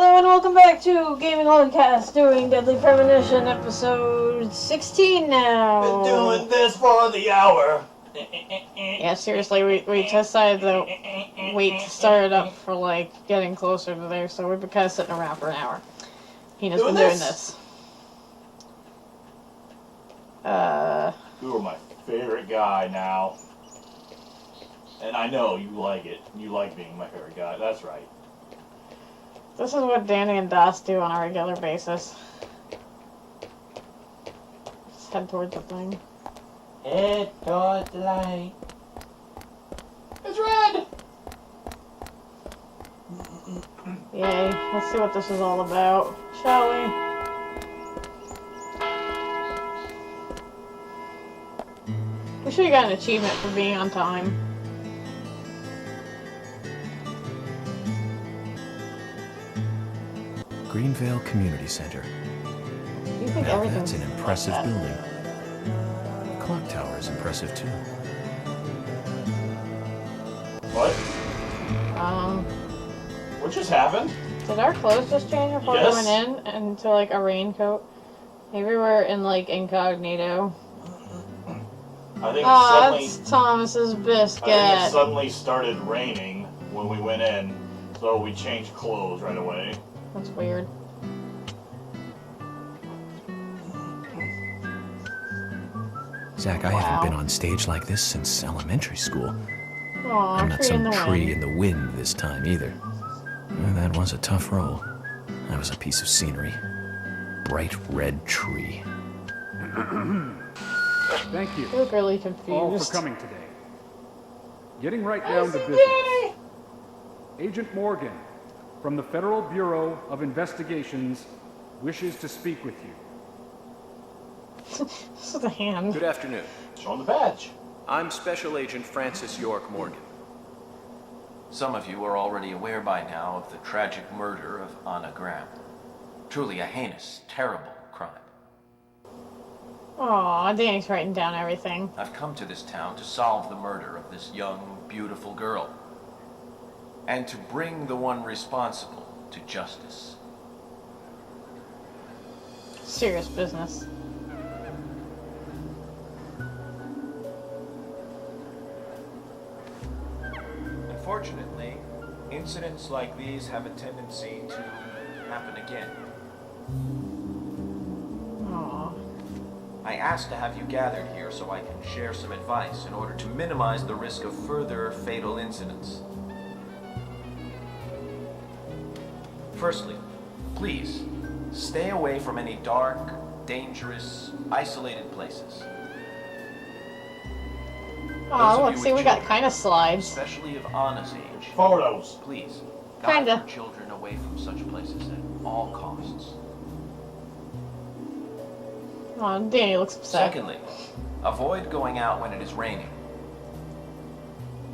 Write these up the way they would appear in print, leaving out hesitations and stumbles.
Hello and welcome back to GLCasts doing Deadly Premonition episode 16 now. Been doing this for the hour. Yeah, seriously, we decided to wait to start it up for like getting closer to there, so we've been kind of sitting around for an hour. Hina's been doing this. You are my favorite guy now. And I know you like it. You like being my favorite guy. That's right. This is what Danny and Das do on a regular basis. Just head towards the thing. Head towards the light. It's red! Yay, let's see what this is all about, shall we? We should have got an achievement for being on time. Greenvale Community Center. You think Now everything's that's an impressive like that. building. The clock tower is impressive too. What? What just happened? Did our clothes just change before Yes. we went in into like a raincoat? Maybe we're in like incognito. I think That's Thomas's I think it biscuit. suddenly started raining when we went in, so we changed clothes right away. That's weird. Zach, I haven't been on stage like this since elementary school. Aw, I'm not tree in some the tree wind. in the wind this time either. Well, that was a tough role. That was a piece of scenery. Bright red tree. Thank you You look really all confused. for coming today. Getting right down to business. Agent Morgan from the Federal Bureau of Investigations wishes to speak with you. This is a hand. Good afternoon. Show him the badge. I'm Special Agent Francis York Morgan. Some of you are already aware by now of the tragic murder of Anna Graham. Truly a heinous, terrible crime. Aw, Danny's writing down everything. I've come to this town to solve the murder of this young, beautiful girl. And to bring the one responsible to justice. Serious business. Unfortunately, incidents like these have a tendency to happen again. Aw. I asked to have you gathered here so I can share some advice in order to minimize the risk of further fatal incidents. Firstly, please, stay away from any dark, dangerous, isolated places. Aw, Those of look, you see, with we got children, kind of slides. especially of Anna's age, Photos. please, guide Kinda. your children away from such places at all costs. Aw, Danny looks upset. Secondly, avoid going out when it is raining.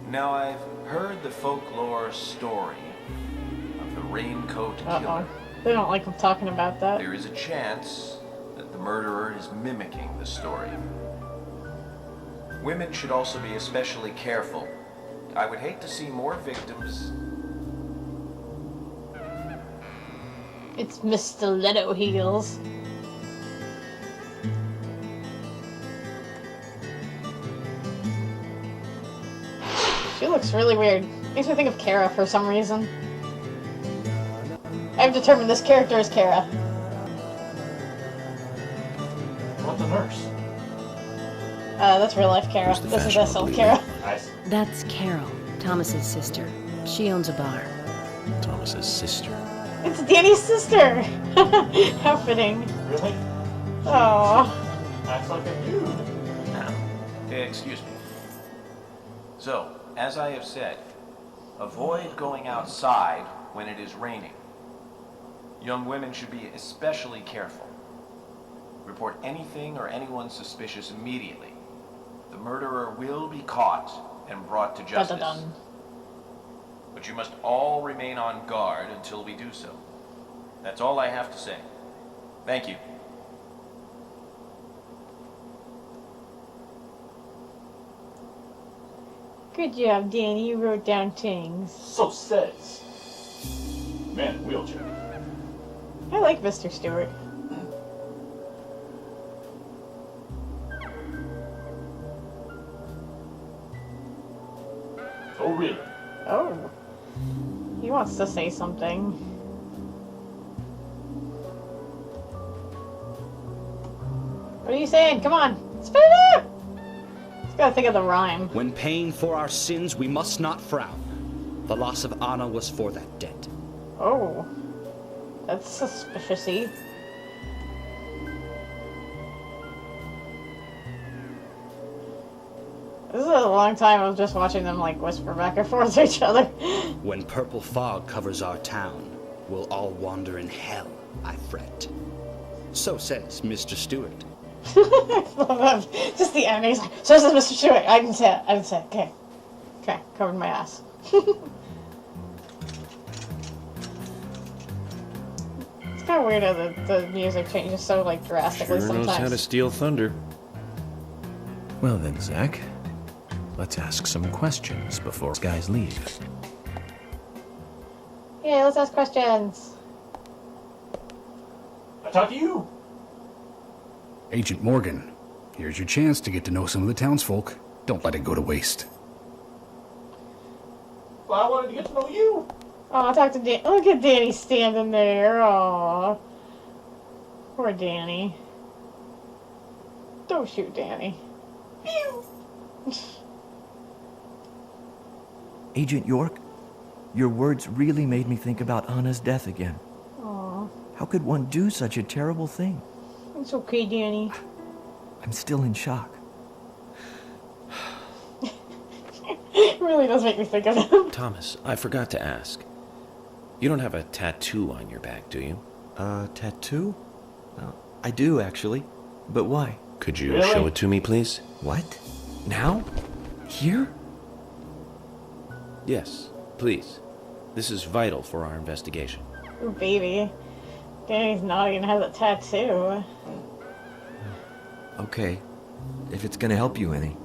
Now, I've heard the folklore story of the raincoat Uh-oh. killer. They don't like him talking about that. There is a chance that the murderer is mimicking the story. Women should also be especially careful. I would hate to see more victims. It's Miss Stiletto Heels. She looks really weird. Makes me think of Kara for some reason. I've determined this character is Kara. What's a nurse? That's real life Kara. Who's the This is fashionable SL lady? Kara. Nice. That's Carol, Thomas's sister. She owns a bar. Thomas's sister. It's Danny's sister! How fitting. Really? Aww. Acts like a dude. Excuse me. So, as I have said, avoid going outside when it is raining. Young women should be especially careful. Report anything or anyone suspicious immediately. The murderer will be caught and brought to justice. Dun-dun-dun. But you must all remain on guard until we do so. That's all I have to say. Thank you. Good job, Danny. You wrote down things. So says. Man in wheelchair. I like Mr. Stewart. Oh, really? Oh. He wants to say something. What are you saying? Come on. Spit it out! Just gotta think of the rhyme. When paying for our sins, we must not frown. The loss of Anna was for that debt. Oh. That's suspicious-y. This is a long time of just watching them, like, whisper back and forth to each other. When purple fog covers our town, we'll all wander in hell, I fret. So says Mr. Stewart. Just the end. He's like, so says Mr. Stewart. I didn't say it. I didn't say it. Okay. Okay. Covered my ass. It's kind of weird how the music changes so, like, drastically Sure sometimes. knows how to steal thunder. Well then, Zach, let's ask some questions before guys leave. Yeah, let's ask questions. I talk to you. Agent Morgan, here's your chance to get to know some of the townsfolk. Don't let it go to waste. Well, I wanted to get to know you. Oh, talk to Dan. Look at Danny standing there. Aw. Poor Danny. Don't shoot Danny. Agent York, your words really made me think about Anna's death again. Aw. How could one do such a terrible thing? It's okay, Danny. I'm still in shock. It really does make me think of him. Thomas, I forgot to ask. You don't have a tattoo on your back, do you? Tattoo? I do, actually. But why? Could you Really? show it to me, please? What? Now? Here? Yes, please. This is vital for our investigation. Ooh, baby. Danny's naughty and has a tattoo. Okay. If it's gonna help you any.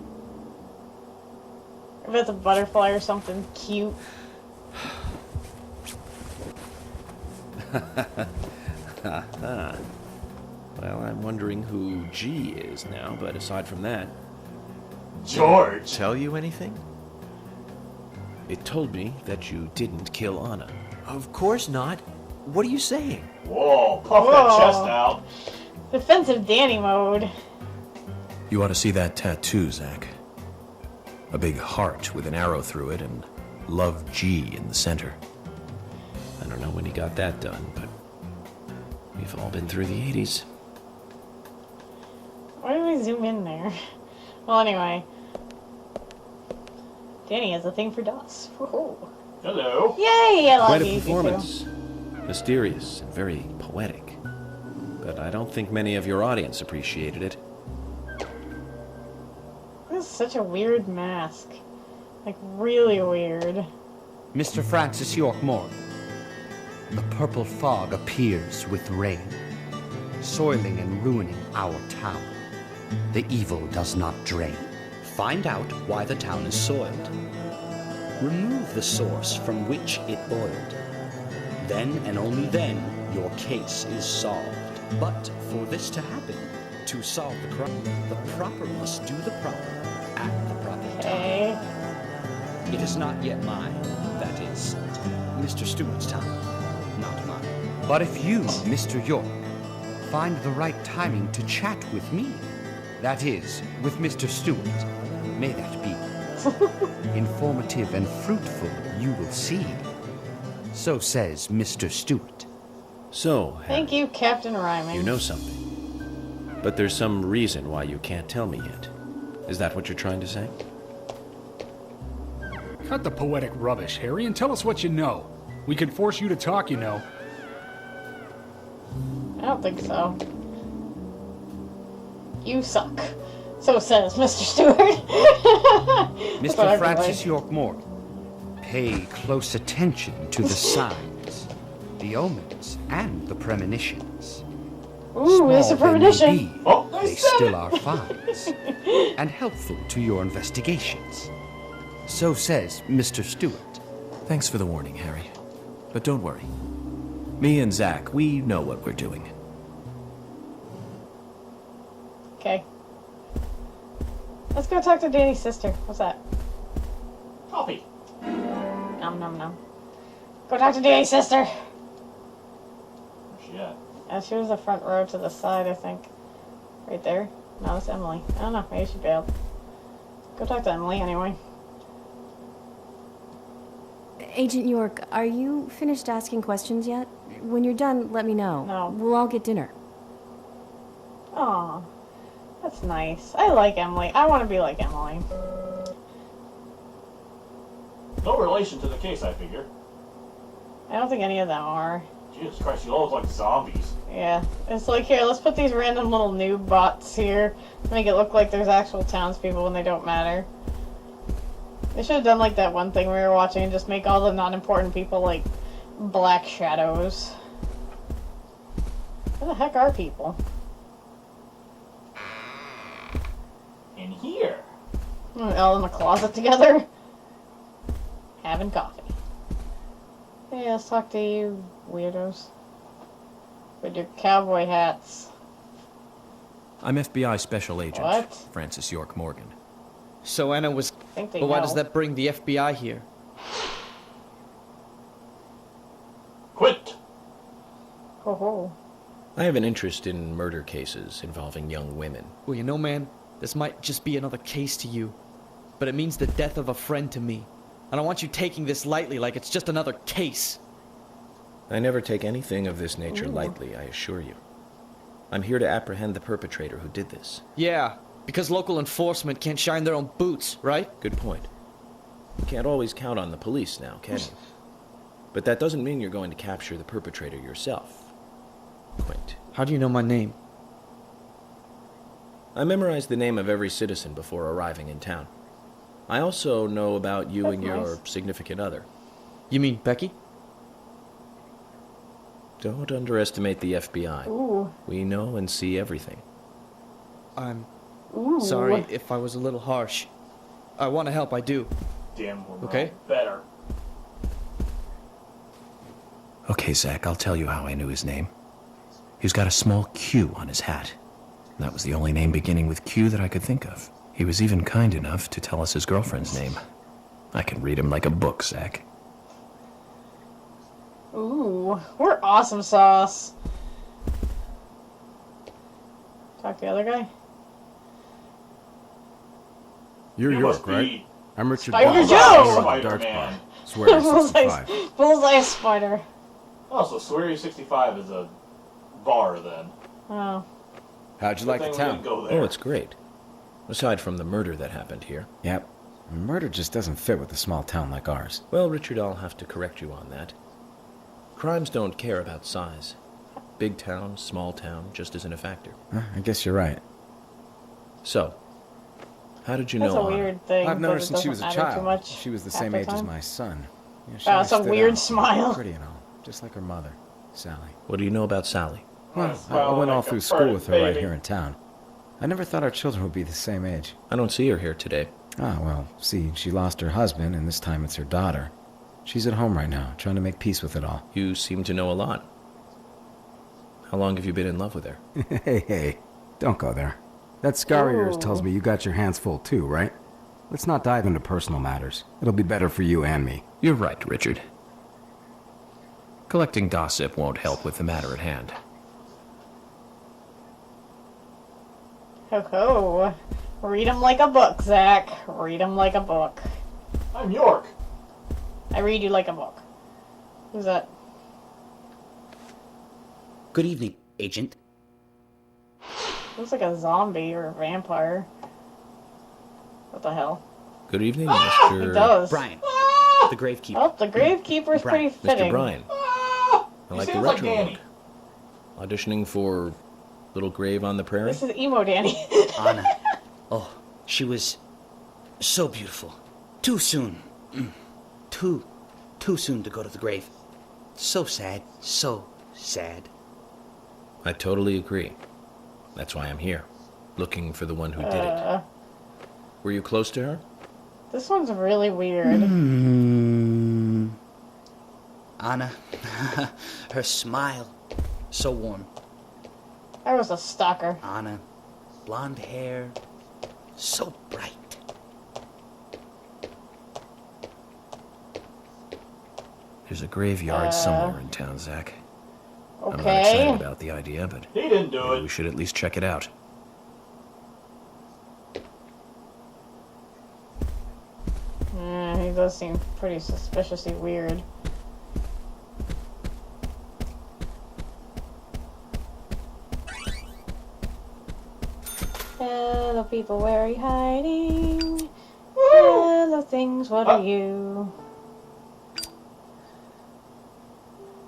If it's a butterfly or something cute. Well, I'm wondering who G is now, but aside from that, George. Tell you anything? it told me that you didn't kill Anna. Of course not. What are you saying? Whoa, puff Whoa. that chest out. Defensive Danny mode. You ought to see that tattoo, Zach. A big heart with an arrow through it and Love G in the center. I don't know when he got that done, but we've all been through the 80s. Why did we zoom in there? Well, anyway. Danny has a thing for DOS. Woohoo. Hello. Yay! I love Quite a you, you performance. Mysterious and very poetic. But I don't think many of your audience appreciated it. too. This is such a weird mask. Like, really weird. Mr. Francis York Morgan. The purple fog appears with rain, soiling and ruining our town. The evil does not drain. Find out why the town is soiled. Remove the source from which it boiled. Then and only then your case is solved. But for this to happen, to solve the crime, the proper must do the proper at the proper time. Okay. It is not yet mine, that is, Mr. Stewart's time, not mine. But if you, Mr. York, find the right timing to chat with me, that is, with Mr. Stewart, may that be informative and fruitful, you will see. So says Mr. Stewart. So, Thank you, Captain Rhyming. you know something. But there's some reason why you can't tell me yet. Is that what you're trying to say? Cut the poetic rubbish, Harry, and tell us what you know. We can force you to talk, you know. I don't think so. You suck. So says Mr. Stewart. That's what I Mr. Francis believe. York Morgan, pay close attention to the signs, the omens, and the premonitions. Ooh, there's a Small they may premonition. be, Oh, I they said still it. are finds, and helpful to your investigations. So says Mr. Stewart. Thanks for the warning, Harry. But don't worry. Me and Zach, we know what we're doing. Okay. Let's go talk to Danny's sister. What's that? Coffee. Nom nom nom. Go talk to Danny's sister. Where's she at? She was the front row to the side, I think. Right there. No, it's Emily. I don't know. Maybe she bailed. Go talk to Emily anyway. Agent York, are you finished asking questions yet? When you're done, let me know. No. We'll all get dinner. Aw. That's nice. I like Emily. I want to be like Emily. No relation to the case, I figure. I don't think any of them are. Jesus Christ, you all look like zombies. Yeah. It's like, here, let's put these random little noob bots here to make it look like there's actual townspeople when they don't matter. They should have done like that one thing we were watching and just make all the non-important people like black shadows. Where the heck are people? In here. All in the closet together? Having coffee. Hey, let's talk to you weirdos. With your cowboy hats. I'm FBI Special Agent What? Francis York Morgan. So Anna was... I think they But why know. does that bring the FBI here? Quit! Ho ho. I have an interest in murder cases involving young women. Well, you know, man, this might just be another case to you. But it means the death of a friend to me. I don't want you taking this lightly like it's just another case. I never take anything of this nature Ooh. lightly, I assure you. I'm here to apprehend the perpetrator who did this. Yeah, because local enforcement can't shine their own boots, right? Good point. You can't always count on the police now, can you? But that doesn't mean you're going to capture the perpetrator yourself. Quint. How do you know my name? I memorized the name of every citizen before arriving in town. I also know about you That's and your nice. significant other. You mean Becky? Don't underestimate the FBI. Ooh. We know and see everything. I'm Ooh. sorry if I was a little harsh. I want to help, I do. Damn, we're Okay. better. Okay, Zach, I'll tell you how I knew his name. He's got a small Q on his hat. That was the only name beginning with Q that I could think of. He was even kind enough to tell us his girlfriend's name. I can read him like a book, Zach. Ooh. We're awesome sauce. Talk to the other guy. You're You York, must right? be I'm Richard Spider Bond. Joe! I'm on the darts Spider-Man. bar. Swear to Bullseye, 65. bullseye spider. Oh, so Sweary 65 is a bar then. Oh. How'd you Good like the thing we town? didn't go there. Oh, it's great. Aside from the murder that happened here. Yep. Murder just doesn't fit with a small town like ours. Well, Richard, I'll have to correct you on that. Crimes don't care about size. Big town, small town, just isn't a factor. I guess you're right. So, how did you That's know a Anna? weird thing. I've known her but it since she was doesn't a matter too child. much She was the half same the age as time. my son. Yeah, she Wow, always some stood weird out. smile. Pretty and all, just like her mother, Sally. What do you know about Sally? Well, I Smiling went all like a through school with her right baby. here in town. I never thought our children would be the same age. I don't see her here today. Ah, well, see, she lost her husband, and this time it's her daughter. She's at home right now, trying to make peace with it all. You seem to know a lot. How long have you been in love with her? Hey, don't go there. That scar of yours Ooh. tells me you got your hands full too, right? Let's not dive into personal matters. It'll be better for you and me. You're right, Richard. Collecting gossip won't help with the matter at hand. Ho ho. Read 'em like a book, Zach. Read 'em like a book. I'm York. I read you like a book. Who's that? Good evening, Agent. Looks like a zombie or a vampire. What the hell? Good evening, He Mr. does. Brian, the gravekeeper. Oh, the gravekeeper's Brian. pretty fitting. Mr. Brian. Ah, I he like the sounds like retro Danny. look. Auditioning for Little Grave on the Prairie? This is emo Danny. Anna. Oh, she was so beautiful. Too soon. Too soon to go to the grave. So sad. So sad. I totally agree. That's why I'm here, looking for the one who did it. Were you close to her? This one's really weird. Anna, her smile, so warm. I was a stalker. Anna, blonde hair, so bright. There's a graveyard somewhere in town, Zach. Okay. I'm not excited about the idea, but He didn't do maybe it. we should at least check it out. He does seem pretty suspiciously weird. Hello people, where are you hiding? Hello things, what are you?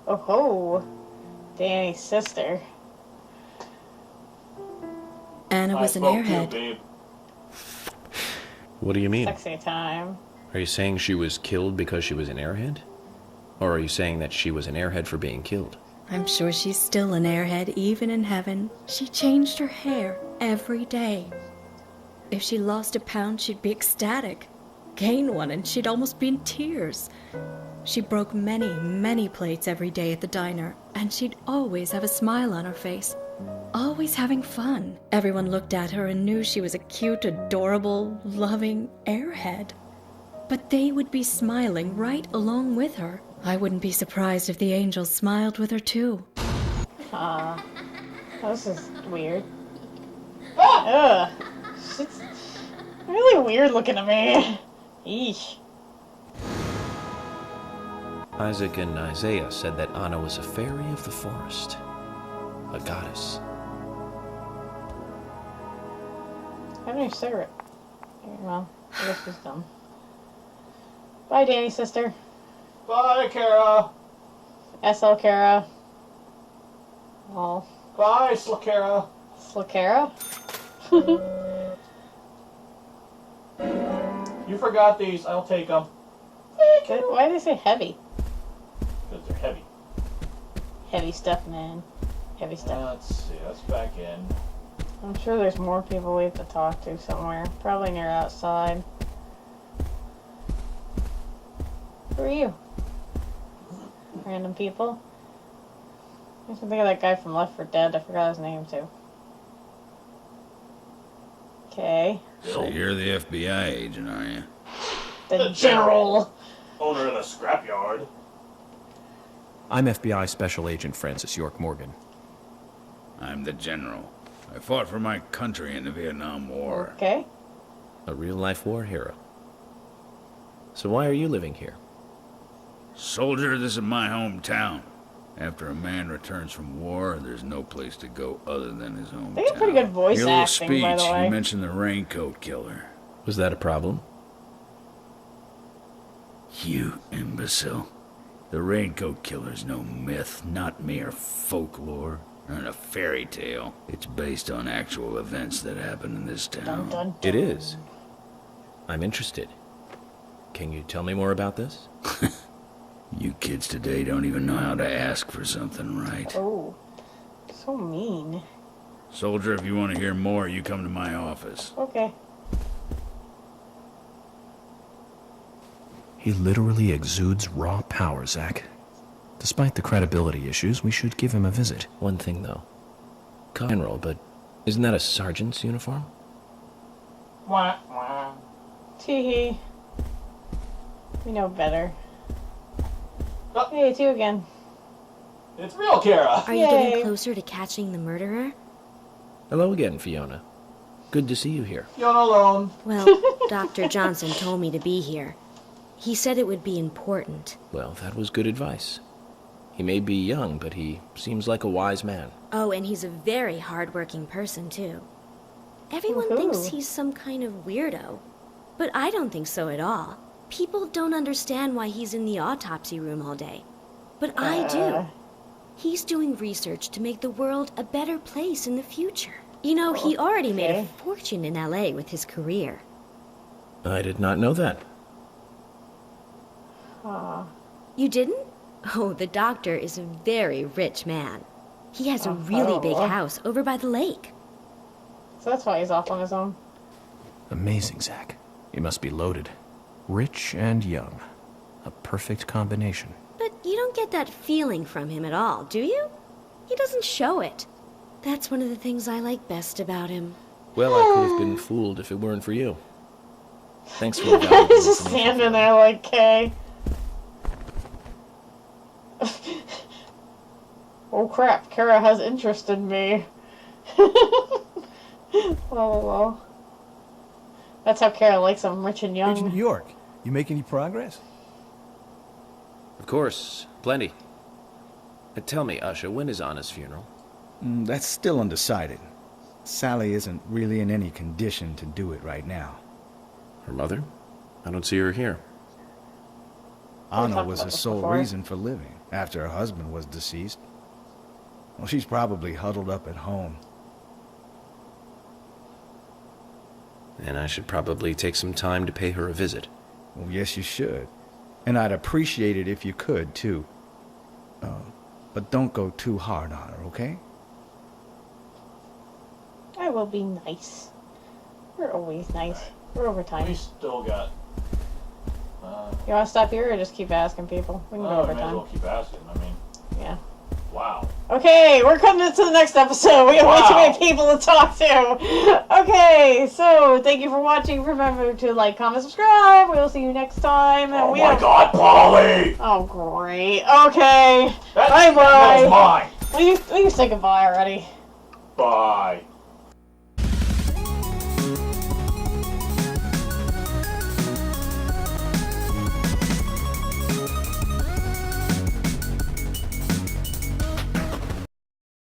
Oh ho! Danny's sister. Anna was an airhead. Babe. What do you mean? Sexy time. Are you saying she was killed because she was an airhead? Or are you saying that she was an airhead for being killed? I'm sure she's still an airhead, even in heaven. She changed her hair every day. If she lost a pound, she'd be ecstatic. Gain one, and she'd almost be in tears. She broke many, many plates every day at the diner, and she'd always have a smile on her face. Always having fun. Everyone looked at her and knew she was a cute, adorable, loving airhead. But they would be smiling right along with her. I wouldn't be surprised if the angels smiled with her too. This is weird. Ugh. It's really weird looking to me. Eesh. Isaac and Isaiah said that Anna was a fairy of the forest. A goddess. I have any cigarette. Well, I guess she's done. Bye, Danny, sister. Bye, Kara. SL Kara. Oh. Bye, Slakara. Slakara? You forgot these. I'll take them. Why do they say heavy? Because they're heavy. Heavy stuff, man. Heavy stuff. Let's see. Let's back in. I'm sure there's more people we have to talk to somewhere. Probably near outside. Who are you? Random people. I can think of that guy from Left 4 Dead. I forgot his name too. Okay. So you're the FBI agent, are you? The General. Owner of the scrapyard. I'm FBI Special Agent Francis York Morgan. I'm the General. I fought for my country in the Vietnam War. Okay. A real-life war hero. So why are you living here? Soldier, this is my hometown. After a man returns from war, there's no place to go other than his hometown. They have pretty good voice Your little acting, speech, by the way. you mentioned the raincoat killer. Was that a problem? You imbecile. The raincoat killer's no myth, not mere folklore, and a fairy tale. It's based on actual events that happened in this town. Dun, dun, dun. It is. I'm interested. Can you tell me more about this? You kids today don't even know how to ask for something right. Oh. So mean. Soldier, if you want to hear more, you come to my office. Okay. He literally exudes raw power, Zach. Despite the credibility issues, we should give him a visit. One thing, though. General, but isn't that a sergeant's uniform? Wah, wah. Tee-hee. We know better. Oh. Hey, it's you again. It's real Kara. Are you getting closer to catching the murderer? Hello again, Fiona. Good to see you here. You're alone. Well, Dr. Johnson told me to be here. He said it would be important. Well, that was good advice. He may be young, but he seems like a wise man. Oh, and he's a very hard-working person, too. Everyone Woohoo. thinks he's some kind of weirdo, but I don't think so at all. People don't understand why he's in the autopsy room all day. But I do. He's doing research to make the world a better place in the future. You know, he already made a fortune in LA with his career. I did not know that. You didn't? Oh, the doctor is a very rich man. He has a really big house over by the lake. So that's why he's off on his own. Amazing, Zach. You must be loaded. Rich and young. A perfect combination. But you don't don't get that feeling from him at all, do you? He doesn't show it. That's one of the things I like best about him. Well, I could have been fooled if it weren't for you. Thanks for the valuable He's just information. standing there like, Kay. Oh crap, Kara has interest in me. Oh. That's how Kara likes him, rich and young. Agent York, you make any progress? Of course, plenty. Tell me, Usha, when is Anna's funeral? That's still undecided. Sally isn't really in any condition to do it right now. Her mother? I don't see her here. Anna was her sole reason for living, after her husband was deceased. Well, she's probably huddled up at home. And I should probably take some time to pay her a visit. Well, yes, you should. And I'd appreciate it if you could, too. But don't go too hard on her, okay? I will be nice. We're always nice. We're over time. We still got... You want to stop here or just keep asking people? We can go over May as time. well keep asking. I mean... Yeah. Wow. Okay, we're coming into the next episode. We have way too many people to talk to. Okay, so thank you for watching. Remember to like, comment, subscribe. We'll see you next time. Oh my God, Polly! Oh, great. Okay. That Bye-bye. was mine. Will you say goodbye already? Bye.